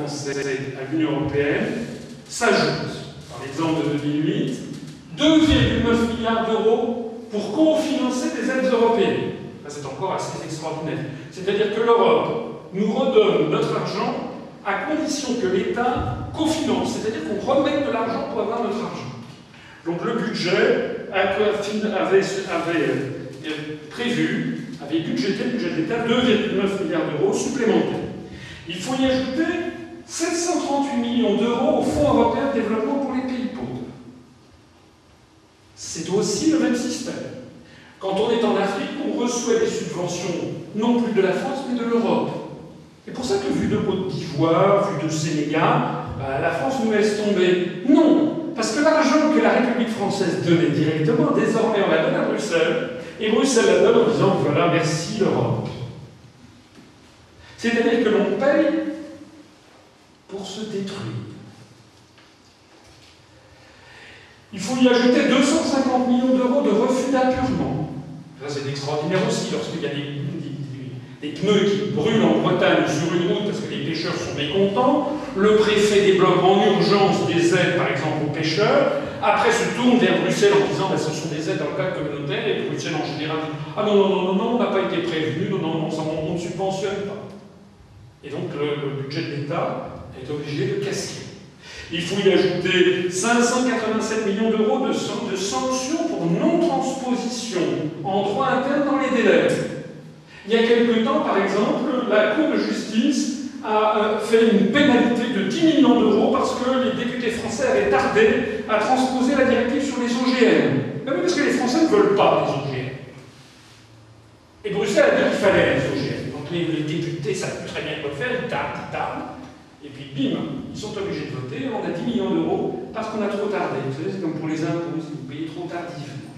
français à l'Union européenne s'ajoute, par l'exemple de 2008, 2,9 milliards d'euros pour cofinancer des aides européennes. C'est encore assez extraordinaire. C'est-à-dire que l'Europe nous redonne notre argent à condition que l'État cofinance, c'est-à-dire qu'on remette de l'argent pour avoir notre argent. Donc le budget avait budgété le budget de l'État 2,9 milliards d'euros supplémentaires. Il faut y ajouter 738 millions d'euros au Fonds européen de développement pour les pays pauvres. C'est aussi le même système. Quand on est en Afrique, on reçoit des subventions non plus de la France, mais de l'Europe. C'est pour ça que, vu de Côte d'Ivoire, vu de Sénégal, la France nous laisse tomber. Non, parce que l'argent que la République française donnait directement, désormais on la donne à Bruxelles, et Bruxelles la donne en disant voilà, merci l'Europe. C'est-à-dire que l'on paye pour se détruire. Il faut y ajouter 250 millions d'euros de refus d'appurement. C'est extraordinaire aussi, lorsqu'il y a des pneus qui brûlent en Bretagne sur une route parce que les pêcheurs sont mécontents, le préfet débloque en urgence des aides, par exemple, aux pêcheurs, après se tourne vers Bruxelles en disant ce sont des aides dans le cadre communautaire, et Bruxelles en général dit ah non, on n'a pas été prévenu, non, on ne subventionne pas. Et donc le budget de l'État est obligé de casquer. Il faut y ajouter 587 millions d'euros de sanctions pour non-transposition en droit interne dans les délais. Il y a quelque temps, par exemple, la Cour de justice a fait une pénalité de 10 millions d'euros parce que les députés français avaient tardé à transposer la directive sur les OGM. Mais oui, parce que les Français ne veulent pas les OGM. Et Bruxelles a dit qu'il fallait les OGM. Donc les députés savent très bien quoi faire, ils tardent. Et puis, bim, ils sont obligés de voter, on a 10 millions d'euros parce qu'on a trop tardé. Vous savez, c'est comme pour les impôts, vous payez trop tardivement.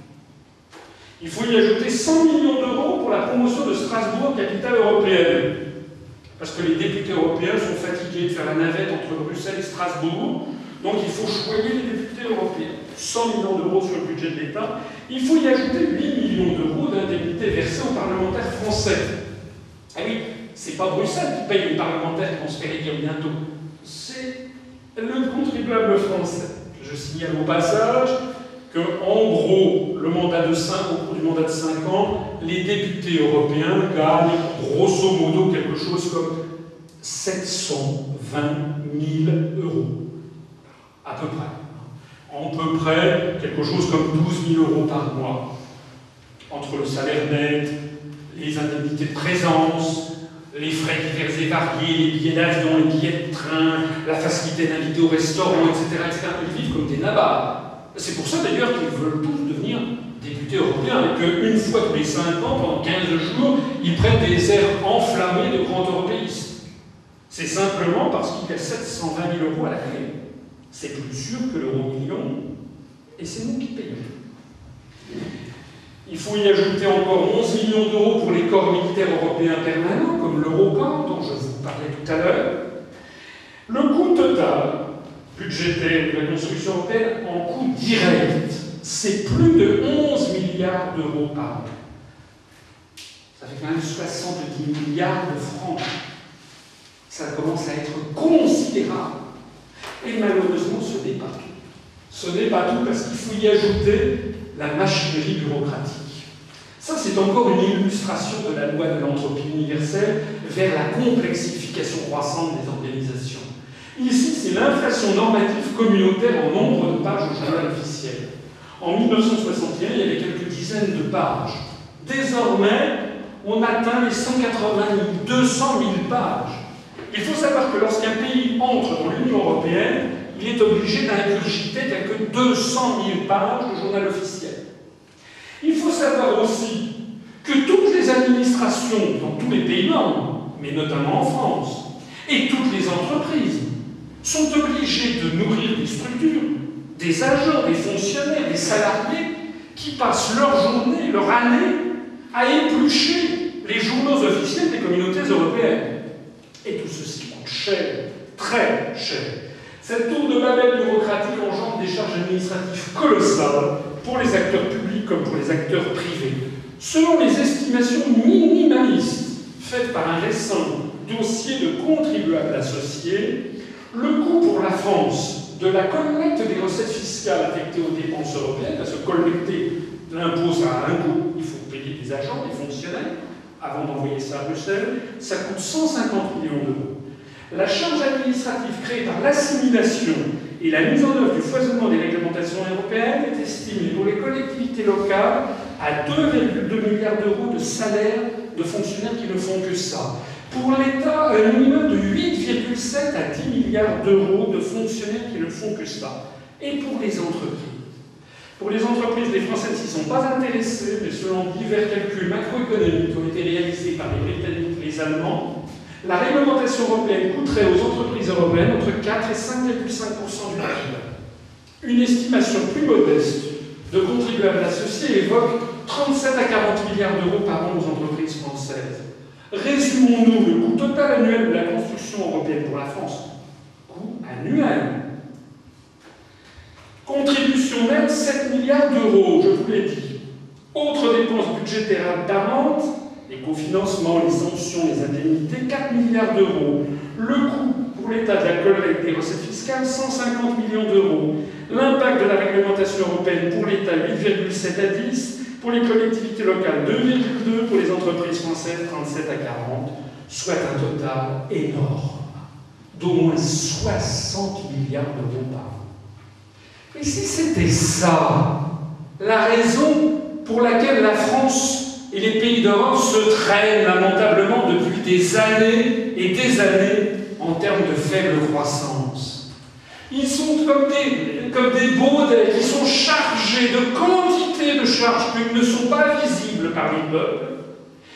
Il faut y ajouter 100 millions d'euros pour la promotion de Strasbourg, capitale européenne. Parce que les députés européens sont fatigués de faire la navette entre Bruxelles et Strasbourg, donc il faut choyer les députés européens. 100 millions d'euros sur le budget de l'État. Il faut y ajouter 8 millions d'euros d'indemnités versées aux parlementaires français. Ah oui, c'est pas Bruxelles qui paye les parlementaires qui vont se faire élire bientôt. C'est le contribuable français. Je signale au passage qu'en gros, au cours du mandat de 5 ans, les députés européens gagnent grosso modo quelque chose comme 720 000 euros. À peu près. En peu près, quelque chose comme 12 000 euros par mois. Entre le salaire net, les indemnités de présence, les frais divers et variés, les billets d'avion, les billets de train, la facilité d'inviter au restaurant, etc., etc. Ils vivent comme des nababs. C'est pour ça d'ailleurs qu'ils veulent tous devenir députés européens et qu'une fois tous les 5 ans, pendant 15 jours, ils prennent des airs enflammés de grands européistes. C'est simplement parce qu'il y a 720 000 euros à la clé. C'est plus sûr que l'euro-million, et c'est nous qui payons. Il faut y ajouter encore 11 millions d'euros pour les corps militaires européens permanents, comme l'Eurocorps, dont je vous parlais tout à l'heure. Le coût total budgétaire de la construction européenne en coût direct, c'est plus de 11 milliards d'euros par an. Ça fait quand même 70 milliards de francs. Ça commence à être considérable. Et malheureusement, ce n'est pas tout. Ce n'est pas tout parce qu'il faut y ajouter la machinerie bureaucratique. Ça, c'est encore une illustration de la loi de l'entropie universelle vers la complexification croissante des organisations. Ici, c'est l'inflation normative communautaire en nombre de pages au journal officiel. En 1961, il y avait quelques dizaines de pages. Désormais, on atteint les 180 000, 200 000 pages. Il faut savoir que lorsqu'un pays entre dans l'Union européenne, il est obligé d'ingurgiter quelques 200 000 pages de journal officiel. Il faut savoir aussi que toutes les administrations dans tous les pays membres, mais notamment en France, et toutes les entreprises, sont obligées de nourrir des structures, des agents, des fonctionnaires, des salariés qui passent leur journée, leur année à éplucher les journaux officiels des communautés européennes. Et tout ceci coûte cher, très cher. Cette tour de Babel bureaucratique engendre des charges administratives colossales pour les acteurs publics comme pour les acteurs privés. Selon les estimations minimalistes faites par un récent dossier de contribuables associés, la France de la collecte des recettes fiscales affectées aux dépenses européennes, parce que collecter l'impôt, ça a un coût, il faut payer des agents, des fonctionnaires, avant d'envoyer ça à Bruxelles, ça coûte 150 millions d'euros. La charge administrative créée par l'assimilation et la mise en œuvre du foisonnement des réglementations européennes est estimée pour les collectivités locales à 2,2 milliards d'euros de salaires de fonctionnaires qui ne font que ça. Pour l'État, un minimum de 8,7 à 10 milliards d'euros de fonctionnaires qui ne font que ça. Et pour les entreprises? Pour les entreprises, les Français ne s'y sont pas intéressés, mais selon divers calculs macroéconomiques qui ont été réalisés par les Britanniques et les Allemands, la réglementation européenne coûterait aux entreprises européennes entre 4 et 5,5% du PIB. Une estimation plus modeste de contribuables associés évoque 37 à 40 milliards d'euros par an aux entreprises françaises. Résumons-nous le coût total annuel de la construction européenne pour la France. Coût annuel. Contribution nette, 7 milliards d'euros, je vous l'ai dit. Autres dépenses budgétaires d'amende, les cofinancements, les sanctions, les indemnités, 4 milliards d'euros. Le coût pour l'État de la collecte des recettes fiscales, 150 millions d'euros. L'impact de la réglementation européenne pour l'État, 8,7 à 10. Pour les collectivités locales, 2,2. Pour les entreprises françaises, 37 à 40. Soit un total énorme d'au moins 60 milliards d'euros par an. Et si c'était ça, la raison pour laquelle la France et les pays d'Europe se traînent lamentablement depuis des années et des années en termes de faible croissance. Ils sont comme des baudets qui sont chargés de quantités de charges qui ne sont pas visibles par les peuples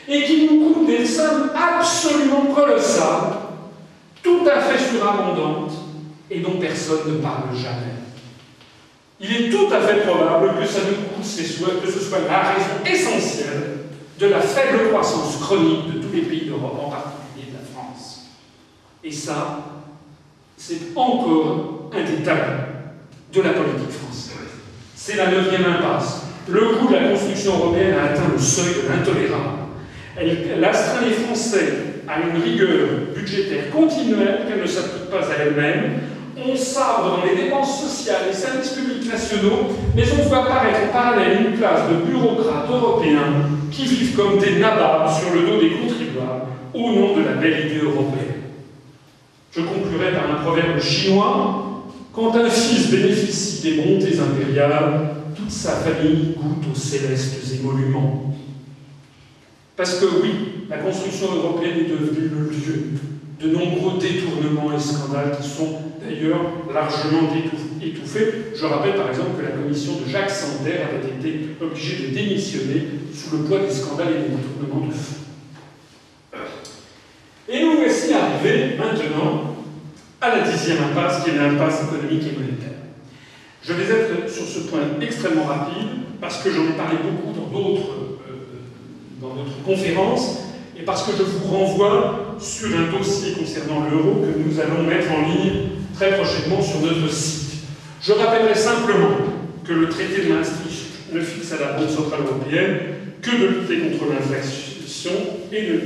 et qui nous coûtent des sommes absolument colossales, tout à fait surabondantes et dont personne ne parle jamais. Il est tout à fait probable que ça nous coûte, que ce soit la raison essentielle de la faible croissance chronique de tous les pays d'Europe, en particulier de la France. Et ça, c'est encore un détail de la politique française. C'est la 9e impasse. Le coût de la construction européenne a atteint le seuil de l'intolérable. Elle astreint les Français à une rigueur budgétaire continuelle qu'elle ne s'applique pas à elle-même. On sabre dans les dépenses sociales, les services publics nationaux, mais on voit apparaître en parallèle une classe de bureaucrates européens qui vivent comme des nababs sur le dos des contribuables au nom de la belle idée européenne. Je conclurai par un proverbe chinois: quand un fils bénéficie des bontés impériales, toute sa famille goûte aux célestes émoluments. Parce que oui, la construction européenne est devenue le lieu de nombreux détournements et scandales qui sont d'ailleurs largement étouffés. Je rappelle par exemple que la commission de Jacques Santer avait été obligée de démissionner sous le poids des scandales et des détournements de fonds. Et nous voici arrivés maintenant à la 10e impasse, qui est l'impasse économique et monétaire. Je vais être sur ce point extrêmement rapide, parce que j'en ai parlé beaucoup dans d'autres conférences, et parce que je vous renvoie sur un dossier concernant l'euro que nous allons mettre en ligne très prochainement sur notre site. Je rappellerai simplement que le traité de Maastricht ne fixe à la Banque centrale européenne que de lutter contre l'inflation et de